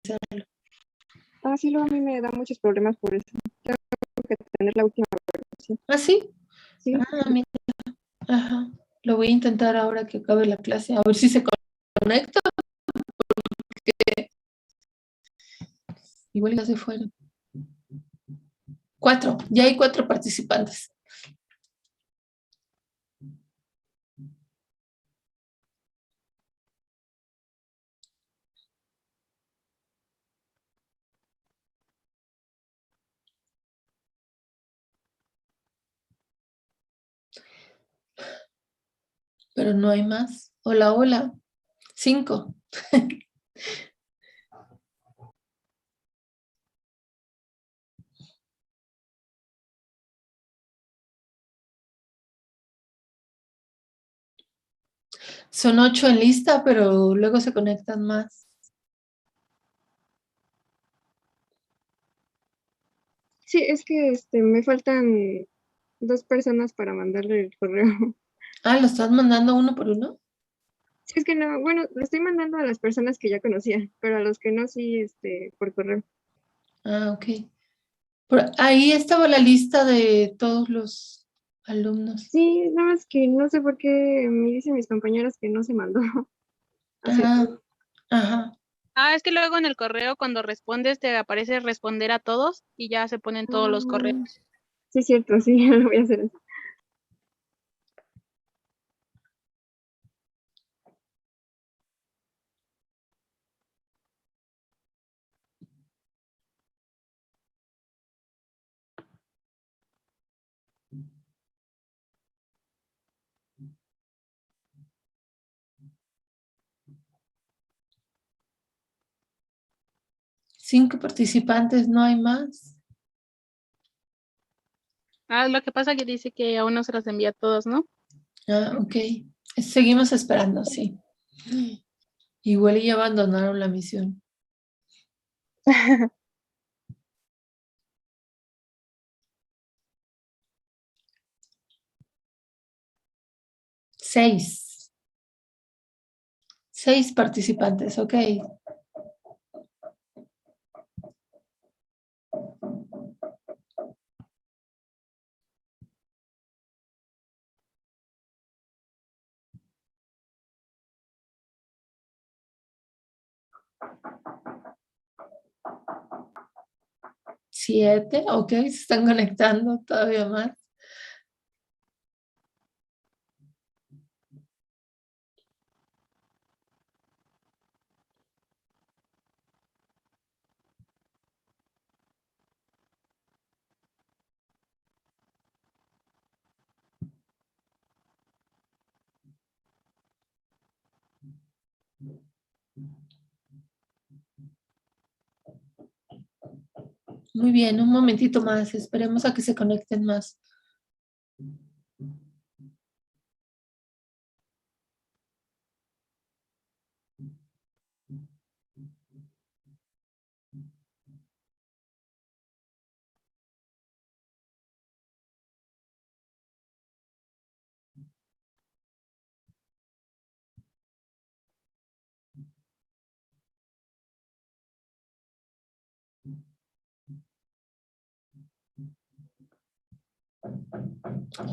hacerlo. Ah, sí, luego a mí me da muchos problemas por eso. Tengo que tener la última versión. ¿Ah, sí? Sí, Ah, mira. Ajá. Lo voy a intentar ahora que acabe la clase, a ver si se conecta. Igual ya se fueron. 4, ya hay 4 participantes. Pero no hay más. Hola, hola. 5. Son 8 en lista, pero luego se conectan más. sí, es que me faltan 2 personas para mandarle el correo. Ah, ¿lo estás mandando uno por uno? Sí, es que no, bueno, lo estoy mandando a las personas que ya conocía, pero a los que no, sí, por correo. Ah, ok. Ahí estaba la lista de todos los alumnos. Sí, nada más que no sé por qué me dicen mis compañeras que no se mandó hacia Ah, todos. ajá. Ah, es que luego en el correo cuando respondes te aparece responder a todos y ya se ponen todos los correos. Ah, sí, es cierto, sí, lo voy a hacer eso. Cinco participantes, no hay más. Ah, lo que pasa que dice que aún no se los envía a todos, ¿no? Ah, ok. Seguimos esperando, sí. Igual ya abandonaron la misión. 6. 6 participantes, ok. Siete, ok, se están conectando todavía más. Muy bien, un momentito más, esperemos a que se conecten más.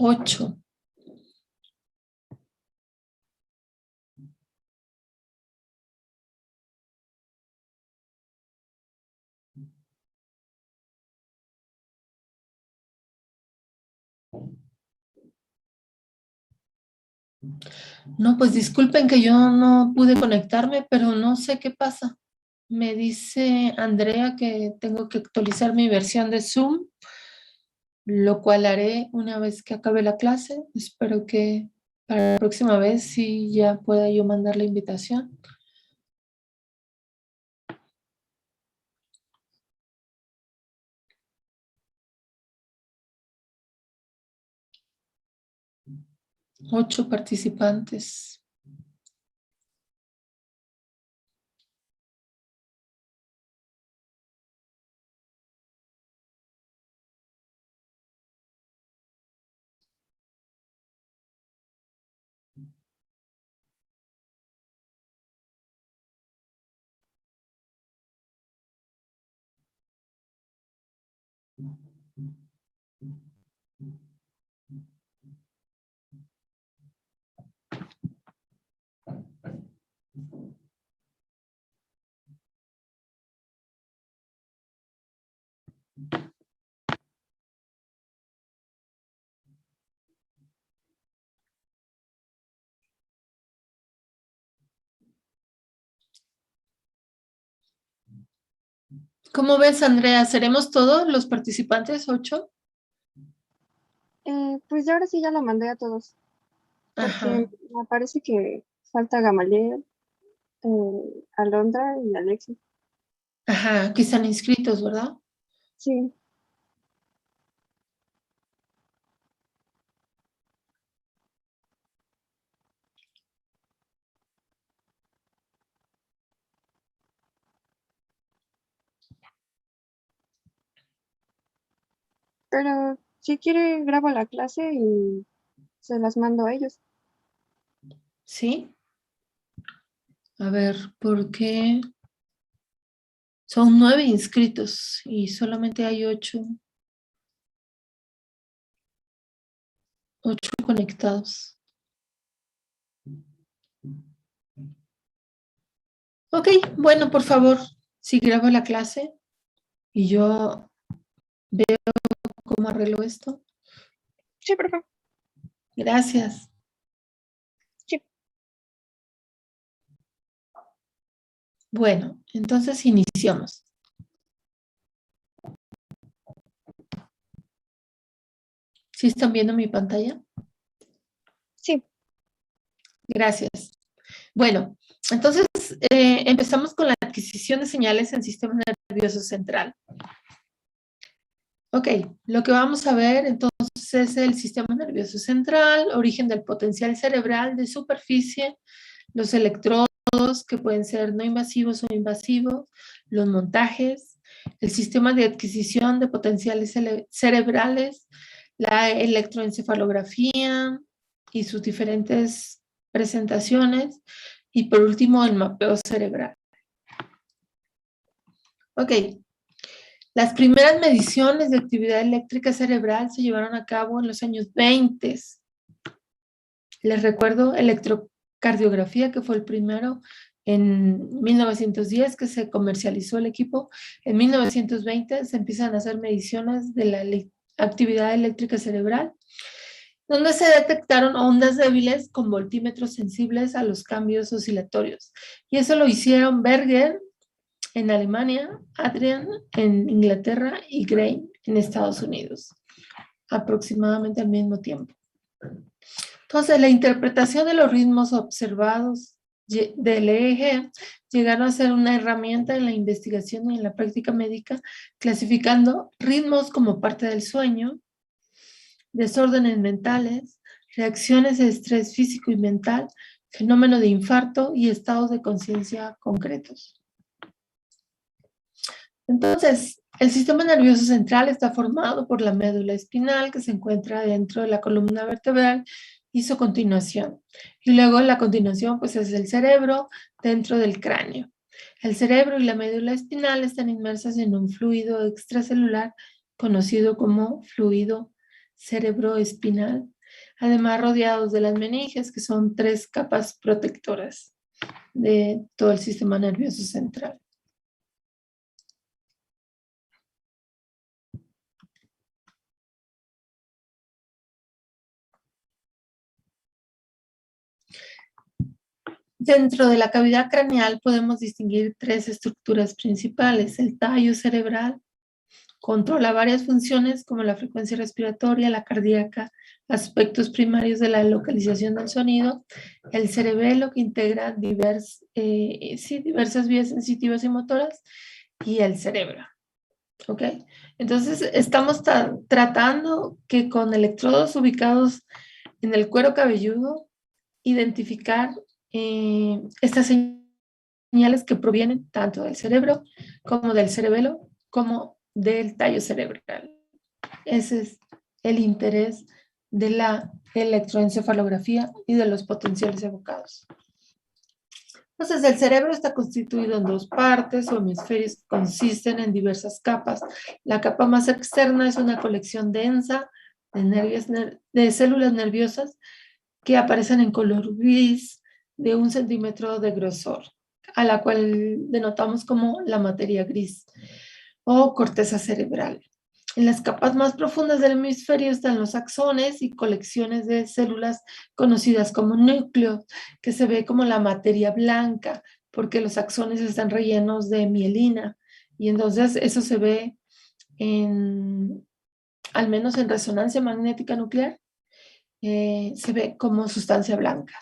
Ocho. No, pues disculpen que yo no pude conectarme, pero no sé qué pasa. Me dice Andrea que tengo que actualizar mi versión de Zoom, lo cual haré una vez que acabe la clase. Espero que para la próxima vez sí ya pueda yo mandar la invitación. 8 participantes. ¿Cómo ves, Andrea? ¿Seremos todos los participantes, 8? Pues ya ahora sí ya la mandé a todos, porque Ajá, me parece que falta Gamaliel, Alondra y Alexis. ajá, que están inscritos, ¿verdad? Sí, pero si quiere grabo la clase y se las mando a ellos. Sí. A ver, ¿por qué? Son 9 inscritos y solamente hay 8 conectados. Ok, bueno, por favor, si grabo la clase y yo veo cómo arreglo esto. Sí, por favor. Gracias. Sí. Bueno, entonces iniciamos. ¿Sí están viendo mi pantalla? Sí. Gracias. Bueno, entonces empezamos con la adquisición de señales en sistema nervioso central. Ok, lo que vamos a ver entonces es el sistema nervioso central, origen del potencial cerebral de superficie, los electrodos que pueden ser no invasivos o invasivos, los montajes, el sistema de adquisición de potenciales cerebrales, la electroencefalografía y sus diferentes presentaciones, y por último el mapeo cerebral. Ok, las primeras mediciones de actividad eléctrica cerebral se llevaron a cabo en los años 20. Les recuerdo electrocardiografía, que fue el primero en 1910 que se comercializó el equipo. En 1920 se empiezan a hacer mediciones de la actividad eléctrica cerebral, donde se detectaron ondas débiles con voltímetros sensibles a los cambios oscilatorios. Y eso lo hicieron Berger en Alemania, Adrian en Inglaterra y Gray en Estados Unidos, aproximadamente al mismo tiempo. Entonces, la interpretación de los ritmos observados del EEG llegaron a ser una herramienta en la investigación y en la práctica médica, clasificando ritmos como parte del sueño, desórdenes mentales, reacciones de estrés físico y mental, fenómeno de infarto y estados de conciencia concretos. Entonces, el sistema nervioso central está formado por la médula espinal, que se encuentra dentro de la columna vertebral, y su continuación. Y luego la continuación pues es el cerebro dentro del cráneo. El cerebro y la médula espinal están inmersas en un fluido extracelular conocido como fluido cerebroespinal, además rodeados de las meninges, que son 3 capas protectoras de todo el sistema nervioso central. Dentro de la cavidad craneal podemos distinguir 3 estructuras principales. El tallo cerebral controla varias funciones como la frecuencia respiratoria, la cardíaca, aspectos primarios de la localización del sonido, el cerebelo que integra diversas vías sensitivas y motoras, y el cerebro. ¿Ok? Entonces estamos tratando que con electrodos ubicados en el cuero cabelludo identificar estas señales que provienen tanto del cerebro como del cerebelo como del tallo cerebral. Ese es el interés de la electroencefalografía y de los potenciales evocados. Entonces, el cerebro está constituido en 2 partes o hemisferios que consisten en diversas capas. La capa más externa es una colección densa de células nerviosas que aparecen en color gris de 1 centímetro de grosor, a la cual denotamos como la materia gris o corteza cerebral. En las capas más profundas del hemisferio están los axones y colecciones de células conocidas como núcleos, que se ve como la materia blanca, porque los axones están rellenos de mielina Y entonces eso se ve al menos en resonancia magnética nuclear, se ve como sustancia blanca.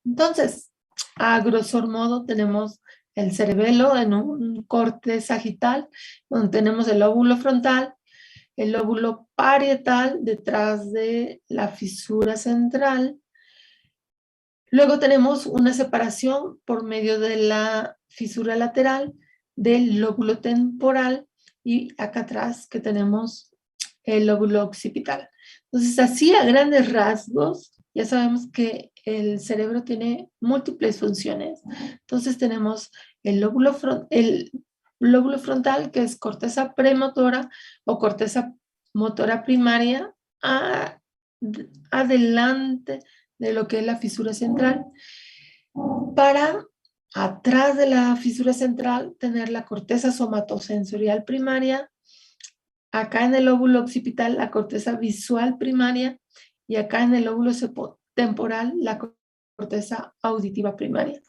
Entonces, a grosso modo tenemos el cerebelo en un corte sagital, donde tenemos el lóbulo frontal, el lóbulo parietal detrás de la fisura central. Luego tenemos una separación por medio de la fisura lateral del lóbulo temporal y acá atrás que tenemos el lóbulo occipital. Entonces, así a grandes rasgos, ya sabemos que el cerebro tiene múltiples funciones. Entonces tenemos el lóbulo frontal, que es corteza premotora o corteza motora primaria, adelante de lo que es la fisura central, para atrás de la fisura central tener la corteza somatosensorial primaria, acá en el lóbulo occipital la corteza visual primaria y acá en el lóbulo temporal la corteza auditiva primaria.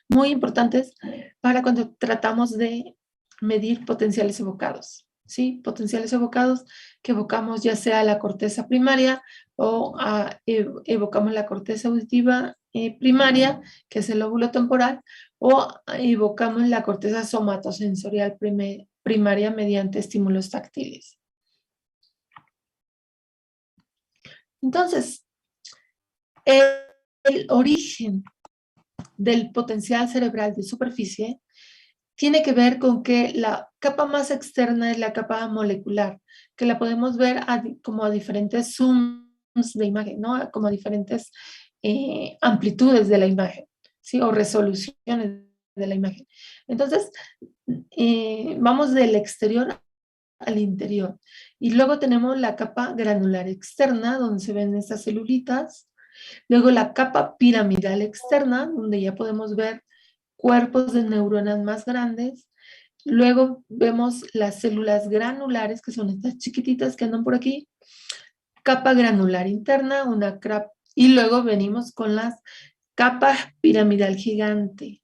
Muy importantes para cuando tratamos de medir potenciales evocados. ¿Sí? Potenciales evocados que evocamos ya sea la corteza primaria o evocamos la corteza auditiva primaria, que es el lóbulo temporal, o evocamos la corteza somatosensorial primaria mediante estímulos táctiles. Entonces, el origen del potencial cerebral de superficie tiene que ver con que la capa más externa es la capa molecular, que la podemos ver como a diferentes zooms de imagen, ¿no? Como a diferentes amplitudes de la imagen, ¿sí? O resoluciones de la imagen. Entonces, vamos del exterior al interior. Y luego tenemos la capa granular externa, donde se ven estas celulitas. Luego la capa piramidal externa, donde ya podemos ver cuerpos de neuronas más grandes. Luego vemos las células granulares, que son estas chiquititas que andan por aquí. Capa granular interna, y luego venimos con las capas piramidal gigante,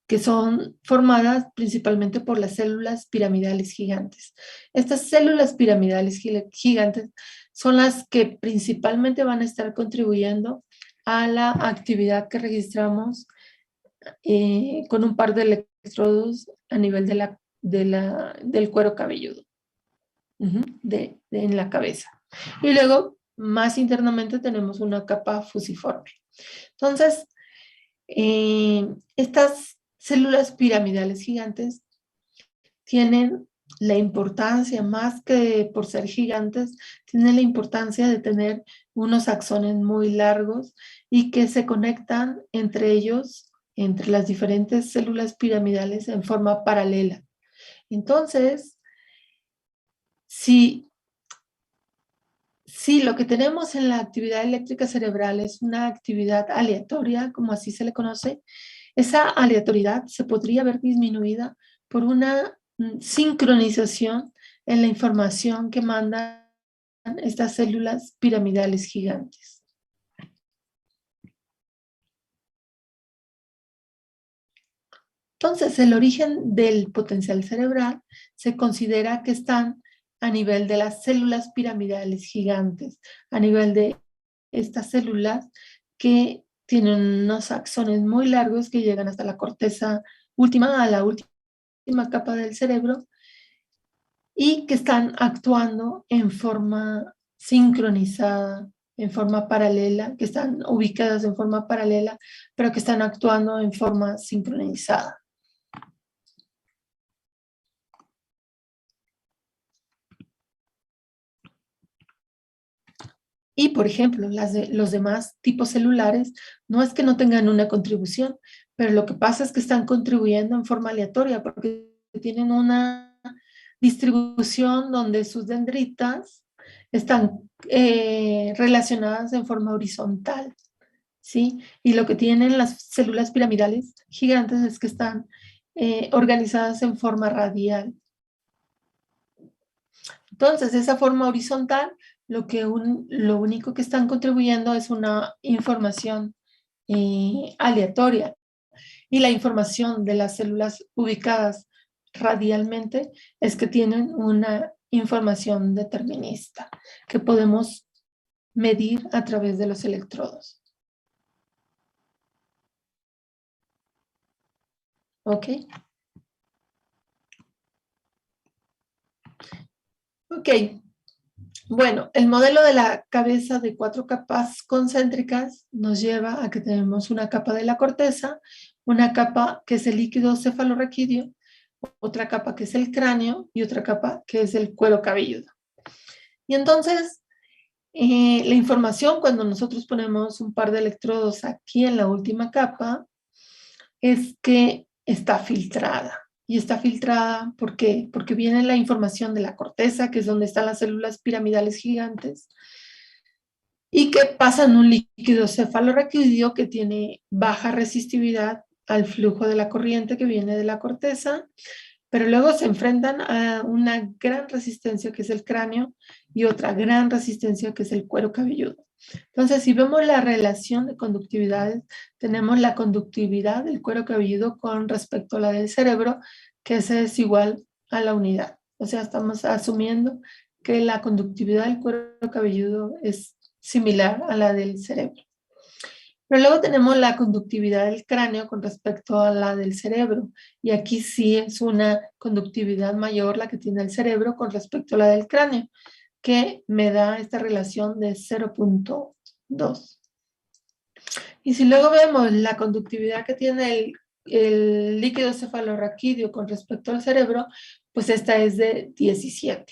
que son formadas principalmente por las células piramidales gigantes. Estas células piramidales gigantes son las que principalmente van a estar contribuyendo a la actividad que registramos con un par de electrodos a nivel del cuero cabelludo, en la cabeza. Y luego, más internamente, tenemos una capa fusiforme. Entonces, estas células piramidales gigantes tienen la importancia, más que por ser gigantes, tienen la importancia de tener unos axones muy largos y que se conectan entre ellos, entre las diferentes células piramidales en forma paralela. Entonces, si lo que tenemos en la actividad eléctrica cerebral es una actividad aleatoria, como así se le conoce, esa aleatoriedad se podría ver disminuida por una sincronización en la información que mandan estas células piramidales gigantes. Entonces, el origen del potencial cerebral se considera que están a nivel de las células piramidales gigantes, a nivel de estas células que tienen unos axones muy largos que llegan hasta la corteza última, a la última capa del cerebro, y que están actuando en forma sincronizada, en forma paralela, que están ubicadas en forma paralela, pero que están actuando en forma sincronizada. Y, por ejemplo, los demás tipos celulares no es que no tengan una contribución, pero lo que pasa es que están contribuyendo en forma aleatoria porque tienen una distribución donde sus dendritas están relacionadas en forma horizontal, ¿sí? Y lo que tienen las células piramidales gigantes es que están organizadas en forma radial. Entonces, esa forma horizontal, lo único que están contribuyendo es una información aleatoria. Y la información de las células ubicadas radialmente es que tienen una información determinista que podemos medir a través de los electrodos. ¿Ok? Ok. Bueno, el modelo de la cabeza de 4 capas concéntricas nos lleva a que tenemos una capa de la corteza, una capa que es el líquido cefalorraquídeo, otra capa que es el cráneo y otra capa que es el cuero cabelludo. Y entonces, la información cuando nosotros ponemos un par de electrodos aquí en la última capa es que está filtrada. Y está filtrada, ¿por qué? Porque viene la información de la corteza, que es donde están las células piramidales gigantes, y que pasan un líquido cefalorraquídeo que tiene baja resistividad al flujo de la corriente que viene de la corteza, pero luego se enfrentan a una gran resistencia que es el cráneo y otra gran resistencia que es el cuero cabelludo. Entonces, si vemos la relación de conductividades, tenemos la conductividad del cuero cabelludo con respecto a la del cerebro, que esa es igual a la unidad. O sea, estamos asumiendo que la conductividad del cuero cabelludo es similar a la del cerebro. Pero luego tenemos la conductividad del cráneo con respecto a la del cerebro. Y aquí sí es una conductividad mayor la que tiene el cerebro con respecto a la del cráneo, que me da esta relación de 0.2. Y si luego vemos la conductividad que tiene el líquido cefalorraquídeo con respecto al cerebro, pues esta es de 17.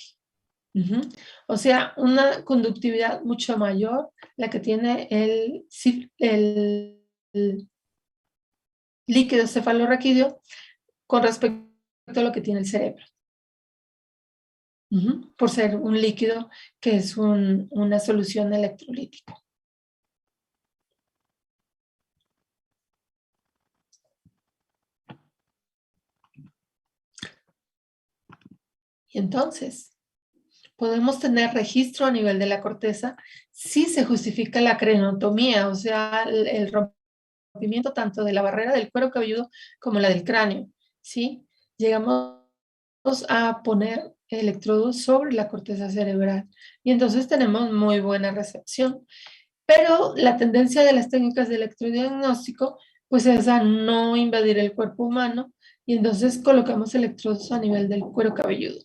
O sea, una conductividad mucho mayor la que tiene el líquido cefalorraquídeo con respecto a lo que tiene el cerebro. Por ser un líquido que es una solución electrolítica. Y entonces, podemos tener registro a nivel de la corteza si se justifica la crenotomía, o sea, el rompimiento tanto de la barrera del cuero cabelludo como la del cráneo, ¿sí? Llegamos a poner electrodos sobre la corteza cerebral y entonces tenemos muy buena recepción. Pero la tendencia de las técnicas de electrodiagnóstico pues es a no invadir el cuerpo humano y entonces colocamos electrodos a nivel del cuero cabelludo,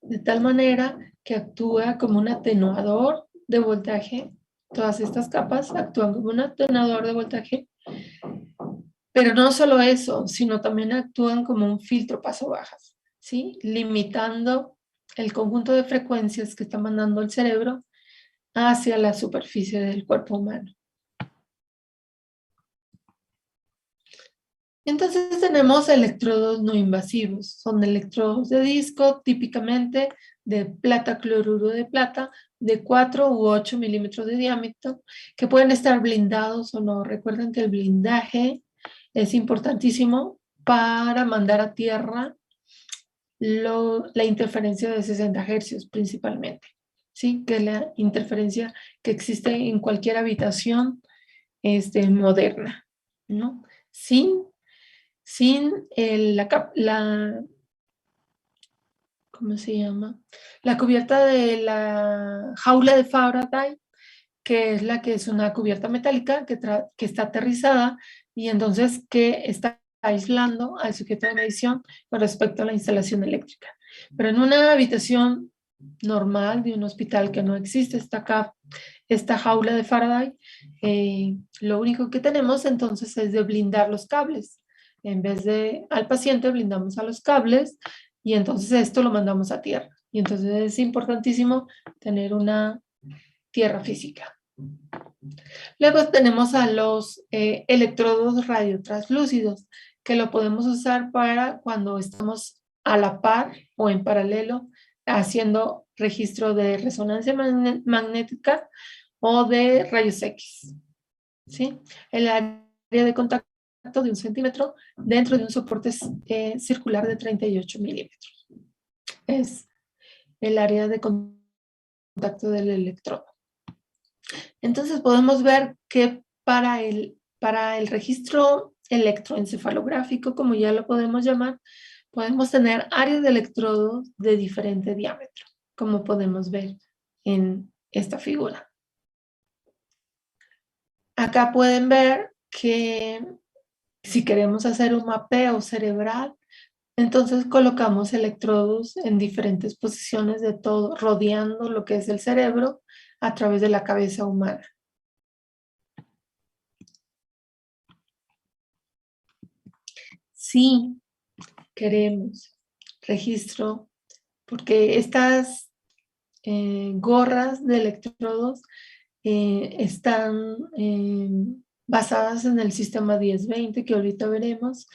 de tal manera que actúa como un atenuador de voltaje. Todas estas capas actúan como un atenuador de voltaje, pero no solo eso, sino también actúan como un filtro paso bajas, ¿sí? Limitando el conjunto de frecuencias que está mandando el cerebro hacia la superficie del cuerpo humano. Entonces tenemos electrodos no invasivos, son electrodos de disco, típicamente de plata, cloruro de plata, de 4 u 8 milímetros de diámetro, que pueden estar blindados o no. Recuerden que el blindaje es importantísimo para mandar a tierra la interferencia de 60 hercios principalmente, ¿sí? Que es la interferencia que existe en cualquier habitación moderna, ¿no? Sin ¿cómo se llama? La cubierta de la jaula de Faraday, que es la que es una cubierta metálica que está aterrizada y entonces que está aislando al sujeto de medición con respecto a la instalación eléctrica. Pero en una habitación normal de un hospital que no existe esta jaula de Faraday, lo único que tenemos entonces es de blindar los cables. En vez de al paciente blindamos a los cables y entonces esto lo mandamos a tierra. Y entonces es importantísimo tener una tierra física. Luego tenemos a los electrodos radiotranslúcidos, que lo podemos usar para cuando estamos a la par o en paralelo haciendo registro de resonancia magnética o de rayos X. ¿Sí? El área de contacto de 1 centímetro dentro de un soporte circular de 38 milímetros. Es el área de contacto del electrodo. Entonces podemos ver que para el registro electroencefalográfico, como ya lo podemos llamar, podemos tener áreas de electrodos de diferente diámetro, como podemos ver en esta figura. Acá pueden ver que si queremos hacer un mapeo cerebral, entonces colocamos electrodos en diferentes posiciones de todo, rodeando lo que es el cerebro a través de la cabeza humana. Sí, queremos registro, porque estas gorras de electrodos están basadas en el sistema 10-20 que ahorita veremos,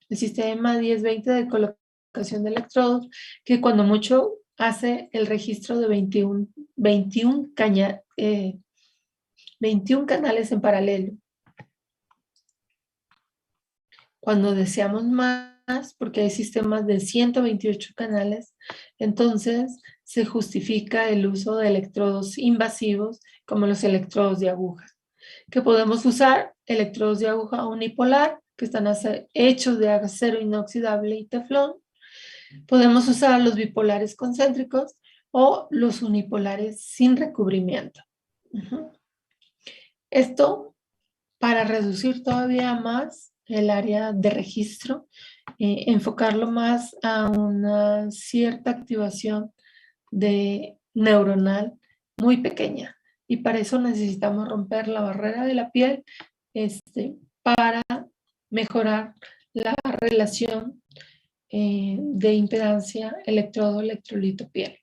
el sistema 10-20 de colocación de electrodos, que cuando mucho hace el registro de 21 canales en paralelo. Cuando deseamos más, porque hay sistemas de 128 canales, entonces se justifica el uso de electrodos invasivos como los electrodos de aguja, que podemos usar electrodos de aguja unipolar, que están hechos de acero inoxidable y teflón. Podemos usar los bipolares concéntricos o los unipolares sin recubrimiento. Esto para reducir todavía más el área de registro, enfocarlo más a una cierta activación neuronal muy pequeña. Y para eso necesitamos romper la barrera de la piel para mejorar la relación de impedancia electrodo-electrolito-piel.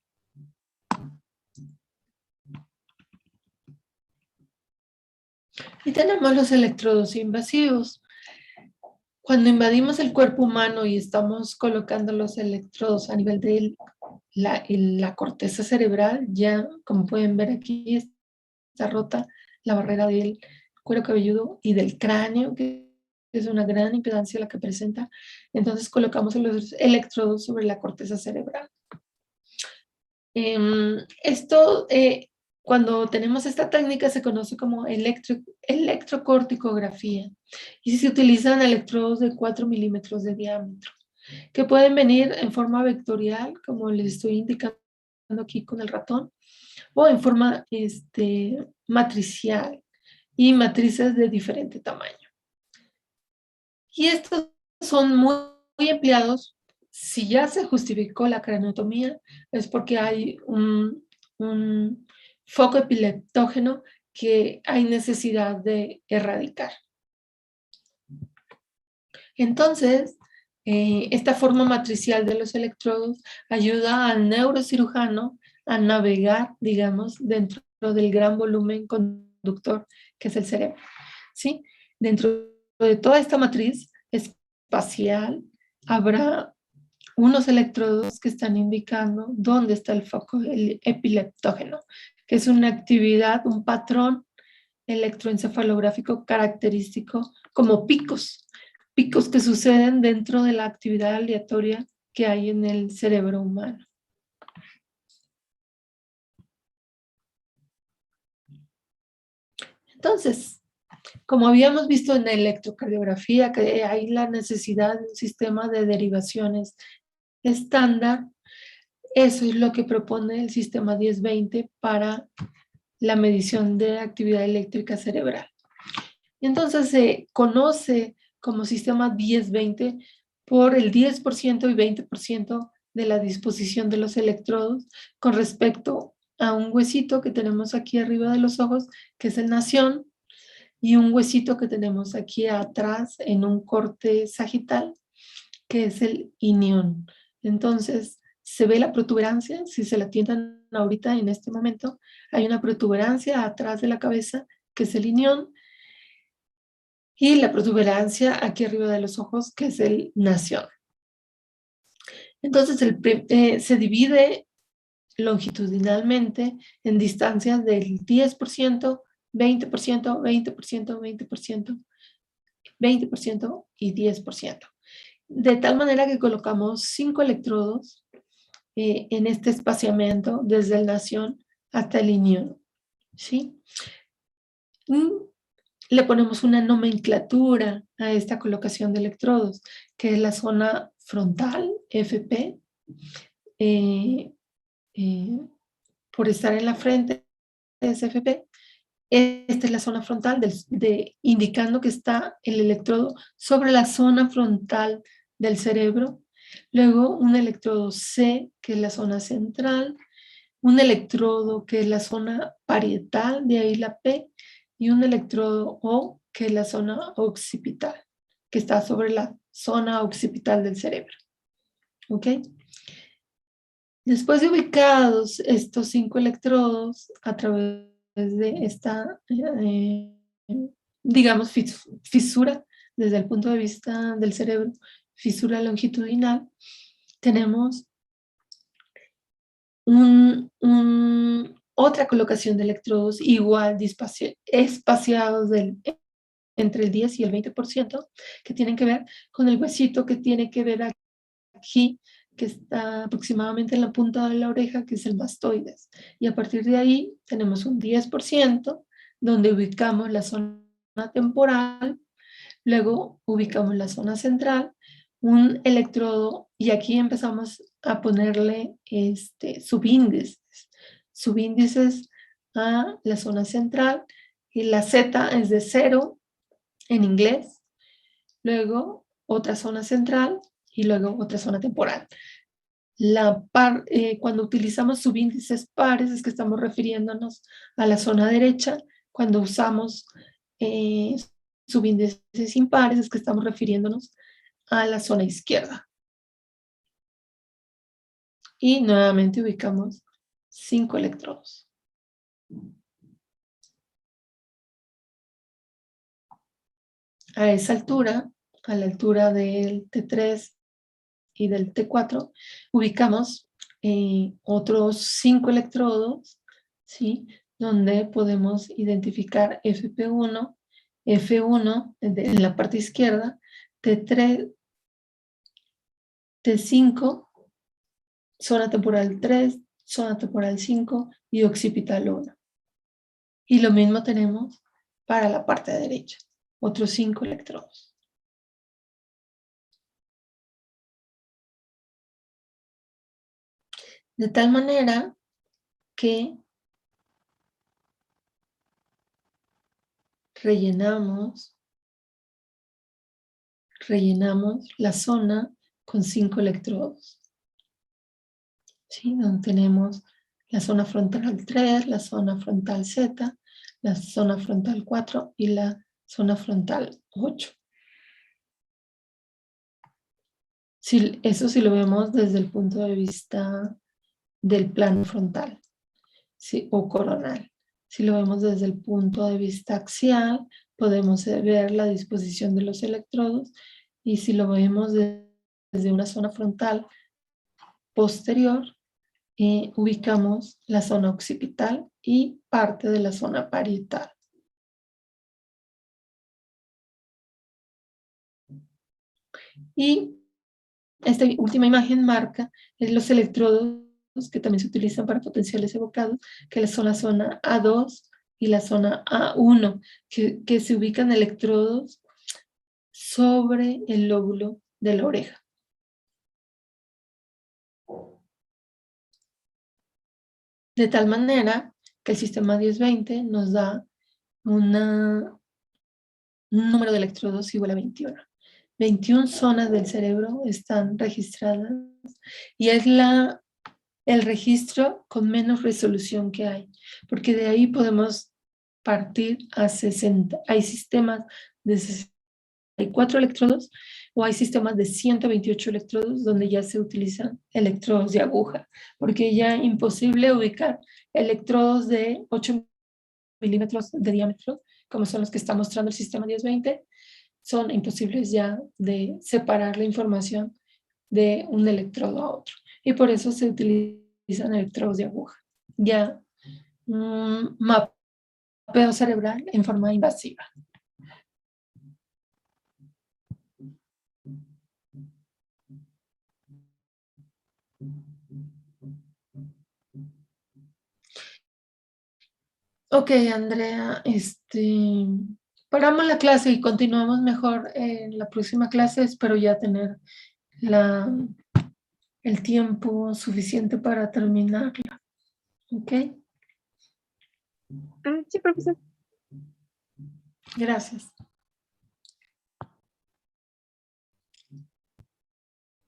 Y tenemos los electrodos invasivos. Cuando invadimos el cuerpo humano y estamos colocando los electrodos a nivel de la corteza cerebral, ya como pueden ver aquí está rota la barrera del cuero cabelludo y del cráneo, que es una gran impedancia la que presenta. Entonces colocamos los electrodos sobre la corteza cerebral. Cuando tenemos esta técnica se conoce como electrocorticografía y se utilizan electrodos de 4 milímetros de diámetro que pueden venir en forma vectorial, como les estoy indicando aquí con el ratón, o en forma matricial y matrices de diferente tamaño. Y estos son muy empleados. Si ya se justificó la craneotomía, es porque hay un foco epileptógeno que hay necesidad de erradicar. Entonces, esta forma matricial de los electrodos ayuda al neurocirujano a navegar, digamos, dentro del gran volumen conductor que es el cerebro, ¿sí? Dentro de toda esta matriz espacial habrá unos electrodos que están indicando dónde está el foco epileptógeno, que es una actividad, un patrón electroencefalográfico característico como picos que suceden dentro de la actividad aleatoria que hay en el cerebro humano. Entonces, como habíamos visto en la electrocardiografía, que hay la necesidad de un sistema de derivaciones estándar, eso es lo que propone el sistema 10-20 para la medición de actividad eléctrica cerebral. Entonces se conoce como sistema 10-20 por el 10% y 20% de la disposición de los electrodos con respecto a un huesito que tenemos aquí arriba de los ojos, que es el nación, y un huesito que tenemos aquí atrás en un corte sagital, que es el inión. Entonces, se ve la protuberancia, si se la tientan ahorita en este momento, hay una protuberancia atrás de la cabeza, que es el inión, y la protuberancia aquí arriba de los ojos, que es el nación. Entonces, se divide longitudinalmente en distancias del 10%, 20%, 20%, 20%, 20% y 10%. De tal manera que colocamos 5 electrodos en este espaciamiento desde el nación hasta el inión, ¿sí? le ponemos una nomenclatura a esta colocación de electrodos, que es la zona frontal, FP, por estar en la frente es FP. Esta es la zona frontal, indicando que está el electrodo sobre la zona frontal del cerebro. Luego un electrodo C, que es la zona central, un electrodo que es la zona parietal, de ahí la P, y un electrodo O, que es la zona occipital, que está sobre la zona occipital del cerebro. ¿Ok? Después de ubicados estos 5 electrodos a través de esta, digamos, fisura desde el punto de vista del cerebro, fisura longitudinal, tenemos otra colocación de electrodos igual espaciados entre el 10 y el 20%, que tienen que ver con el huesito que tiene que ver aquí, que está aproximadamente en la punta de la oreja, que es el mastoides. Y a partir de ahí tenemos un 10% donde ubicamos la zona temporal, luego ubicamos la zona central, un electrodo, y aquí empezamos a ponerle subíndices a la zona central, y la Z es de 0 en inglés, luego otra zona central y luego otra zona temporal. Cuando utilizamos subíndices pares es que estamos refiriéndonos a la zona derecha, cuando usamos subíndices impares es que estamos refiriéndonos a la zona izquierda. Y nuevamente ubicamos 5 electrodos. A esa altura, a la altura del T3 y del T4, ubicamos otros 5 electrodos, ¿sí? Donde podemos identificar FP1, F1 en la parte izquierda, T3, T5, zona temporal 3, zona temporal 5 y occipital 1. Y lo mismo tenemos para la parte derecha, otros 5 electrodos. De tal manera que rellenamos la zona con 5 electrodos. ¿Sí? Donde tenemos la zona frontal 3, la zona frontal Z, la zona frontal 4 y la zona frontal 8. Eso sí lo vemos desde el punto de vista del plano frontal, ¿sí? O coronal. Si lo vemos desde el punto de vista axial, podemos ver la disposición de los electrodos, y si lo vemos desde una zona frontal posterior, ubicamos la zona occipital y parte de la zona parietal. Y esta última imagen marca los electrodos que también se utilizan para potenciales evocados, que son la zona A2 y la zona A1, que se ubican electrodos sobre el lóbulo de la oreja. De tal manera que el sistema 10-20 nos da un número de electrodos igual a 21. 21 zonas del cerebro están registradas y es el registro con menos resolución que hay, porque de ahí podemos partir a 60. Hay sistemas de 64 electrodos o hay sistemas de 128 electrodos donde ya se utilizan electrodos de aguja, porque ya es imposible ubicar electrodos de 8 milímetros de diámetro, como son los que está mostrando el sistema 10-20, son imposibles ya de separar la información de un electrodo a otro. Y por eso se utilizan electrodos de aguja. Ya mapeo cerebral en forma invasiva. Ok, Andrea, paramos la clase y continuamos mejor en la próxima clase. Espero ya tener el tiempo suficiente para terminarla. ¿Ok? Sí, profesor. Gracias.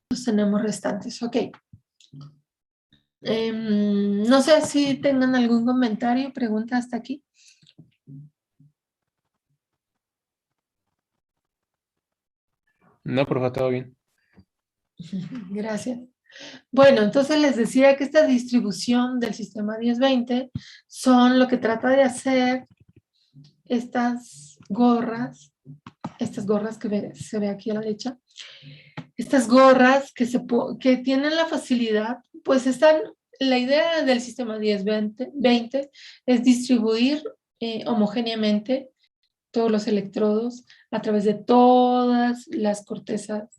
Los tenemos restantes. Ok. No sé si tengan algún comentario, pregunta hasta aquí. No, profe, todo bien. Gracias. Bueno, entonces les decía que esta distribución del sistema 10-20 son lo que trata de hacer estas gorras que se ve aquí a la derecha, estas gorras que tienen la facilidad, pues la idea del sistema 10-20 es distribuir homogéneamente todos los electrodos a través de todas las cortezas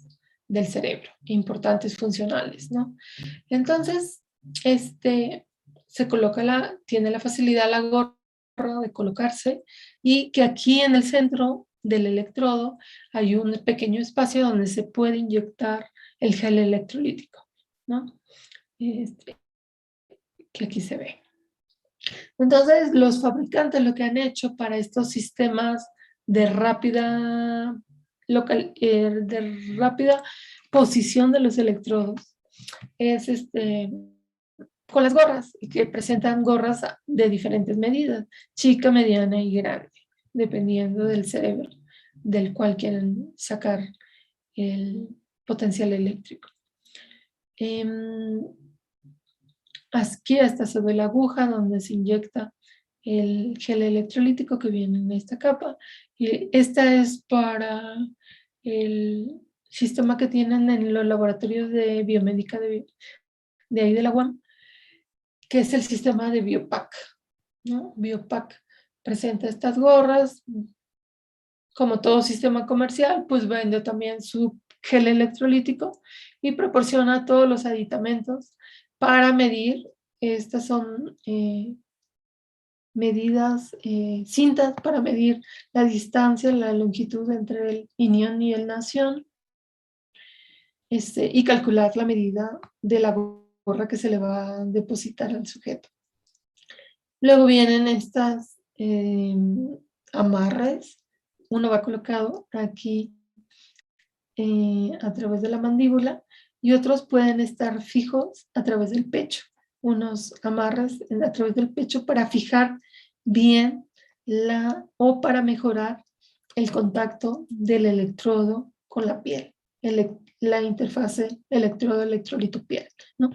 del cerebro, importantes funcionales, ¿no? Entonces, tiene la facilidad la gorra de colocarse y que aquí en el centro del electrodo hay un pequeño espacio donde se puede inyectar el gel electrolítico, ¿no? Que aquí se ve. Entonces, los fabricantes lo que han hecho para estos sistemas de rápida posición de los electrodos es con las gorras, y que presentan gorras de diferentes medidas, chica, mediana y grande, dependiendo del cerebro del cual quieren sacar el potencial eléctrico. Aquí hasta se ve la aguja donde se inyecta el gel electrolítico que viene en esta capa. Y esta es para el sistema que tienen en los laboratorios de biomédica de ahí de la UAM, que es el sistema de Biopac, ¿no? Biopac presenta estas gorras. Como todo sistema comercial, pues vende también su gel electrolítico y proporciona todos los aditamentos para medir. Estas son medidas, cintas para medir la distancia, la longitud entre el inión y el nación, y calcular la medida de la gorra que se le va a depositar al sujeto. Luego vienen estas amarres. Uno va colocado aquí a través de la mandíbula y otros pueden estar fijos a través del pecho. Unos amarres a través del pecho para fijar bien o para mejorar el contacto del electrodo con la piel, la interfase electrodo-electrolito-piel, ¿no?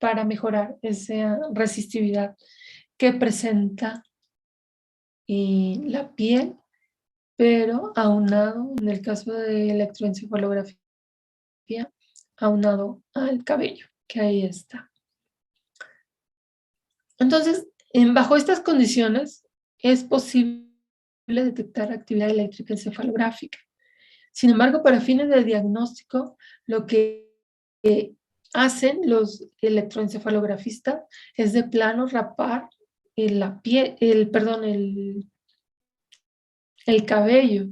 Para mejorar esa resistividad que presenta la piel, pero aunado, en el caso de electroencefalografía, aunado al cabello, que ahí está. Entonces, bajo estas condiciones, es posible detectar actividad eléctrica encefalográfica. Sin embargo, para fines de diagnóstico, lo que hacen los electroencefalografistas es de plano rapar el cabello.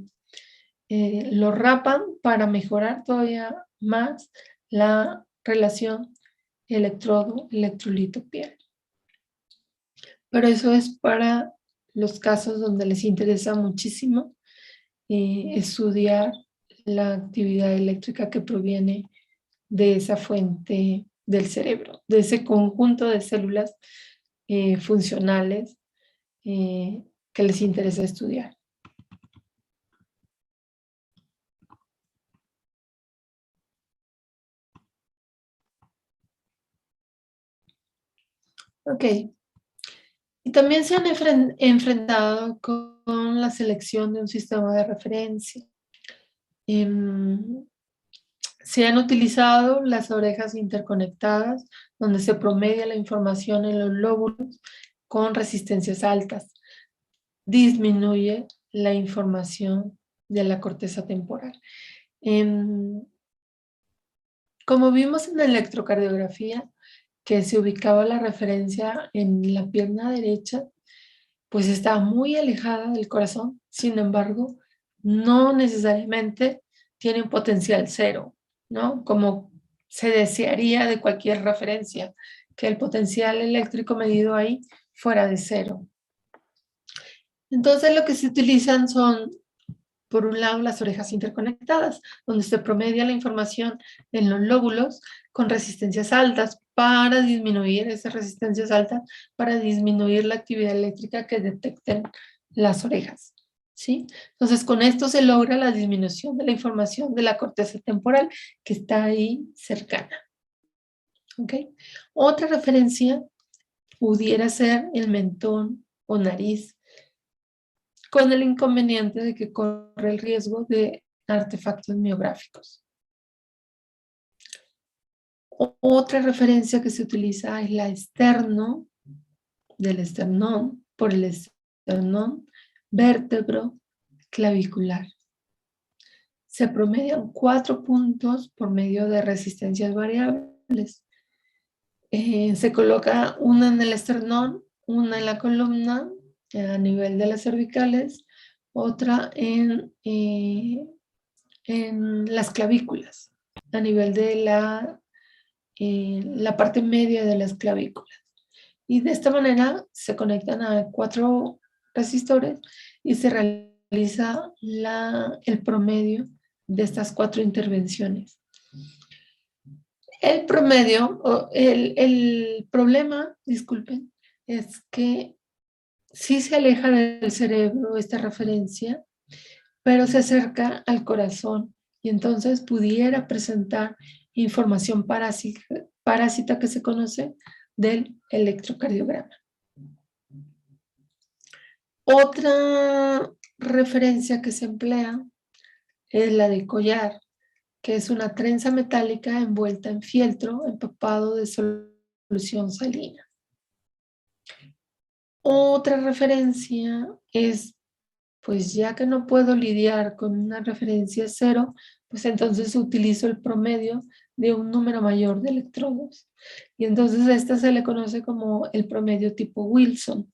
Lo rapan para mejorar todavía más la relación electrodo-electrolito-piel. Pero eso es para los casos donde les interesa muchísimo estudiar la actividad eléctrica que proviene de esa fuente del cerebro, de ese conjunto de células funcionales que les interesa estudiar. Ok. Y también se han enfrentado con la selección de un sistema de referencia. Se han utilizado las orejas interconectadas, donde se promedia la información en los lóbulos con resistencias altas. Disminuye la información de la corteza temporal. Como vimos en la electrocardiografía, que se ubicaba la referencia en la pierna derecha, pues está muy alejada del corazón, sin embargo, no necesariamente tiene un potencial cero, ¿no? Como se desearía de cualquier referencia, que el potencial eléctrico medido ahí fuera de cero. Entonces lo que se utilizan son, por un lado, las orejas interconectadas, donde se promedia la información en los lóbulos con resistencias altas para disminuir esas resistencias altas, para disminuir la actividad eléctrica que detecten las orejas, ¿sí? Entonces, con esto se logra la disminución de la información de la corteza temporal que está ahí cercana, ¿ok? Otra referencia pudiera ser el mentón o nariz, con el inconveniente de que corre el riesgo de artefactos miográficos. Otra referencia que se utiliza es la externo, del esternón, por el esternón vértebro clavicular. Se promedian 4 puntos por medio de resistencias variables. Se coloca una en el esternón, una en la columna, a nivel de las cervicales, otra en las clavículas, a nivel de la parte media de las clavículas. Y de esta manera se conectan a 4 resistores y se realiza el promedio de estas 4 intervenciones. El promedio, el problema, disculpen, es que sí se aleja del cerebro esta referencia, pero se acerca al corazón y entonces pudiera presentar información parásita que se conoce del electrocardiograma. Otra referencia que se emplea es la de collar, que es una trenza metálica envuelta en fieltro empapado de solución salina. Otra referencia es, pues ya que no puedo lidiar con una referencia cero, pues entonces utilizo el promedio de un número mayor de electrodos. Y entonces esta se le conoce como el promedio tipo Wilson,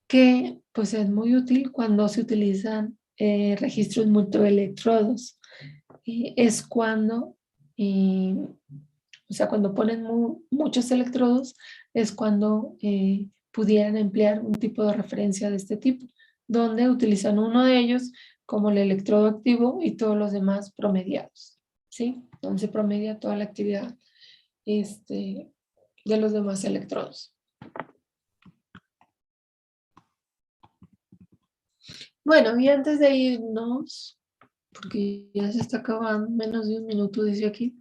que pues es muy útil cuando se utilizan registros multielectrodos. Es cuando, o sea, cuando ponen muchos electrodos, es cuando pudieran emplear un tipo de referencia de este tipo, donde utilizan uno de ellos como el electrodo activo y todos los demás promediados, ¿sí? Donde se promedia toda la actividad de los demás electrodos. Bueno, y antes de irnos, porque ya se está acabando, menos de un minuto dice aquí.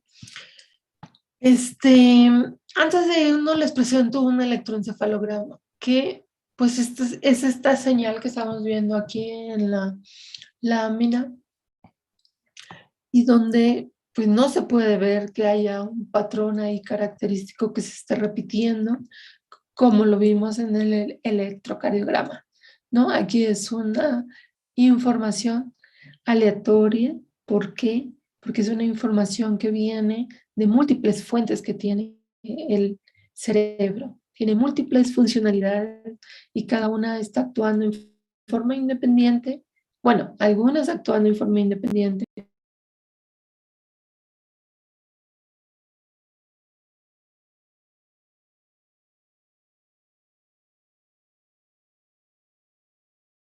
Antes de irnos les presento un electroencefalograma, que pues es esta señal que estamos viendo aquí en la lámina, y donde pues no se puede ver que haya un patrón ahí característico que se esté repitiendo, como lo vimos en el electrocardiograma, ¿no? Aquí es una información aleatoria. ¿Por qué? Porque es una información que viene de múltiples fuentes que tiene el cerebro. Tiene múltiples funcionalidades y cada una está actuando en forma independiente. Bueno, algunas actuando en forma independiente,